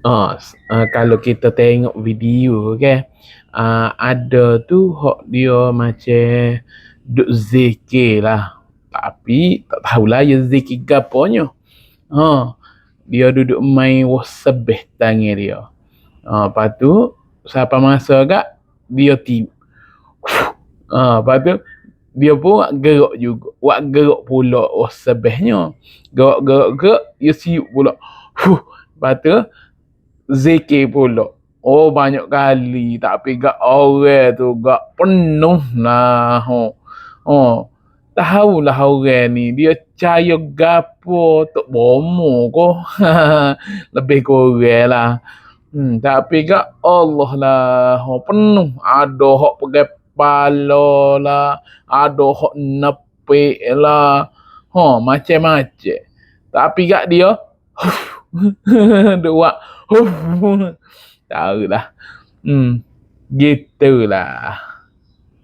Kalau kita tengok video kan, ada tu hak dia macam duk zikir lah. Tapi tak tahulah dia zikir gaponya. Dia duduk main wasabih tangan dia. Lepas tu siapa masa agak dia lepas tu dia pun gerak juga. Gerak pula wasabihnya. Gerak dia siup pula. Lepas tu zikir pula. Banyak kali tapi gak orang tu gak penuh lah. Tahulah orang ni dia percaya gapo tok bomo ko. Lebih kurang lah. Tapi gak Allah lah penuh. Ada hak pegang kepala lah, ada hak nepek lah. Macam-macam. Tapi gak dia dua tahu lah. Gitulah.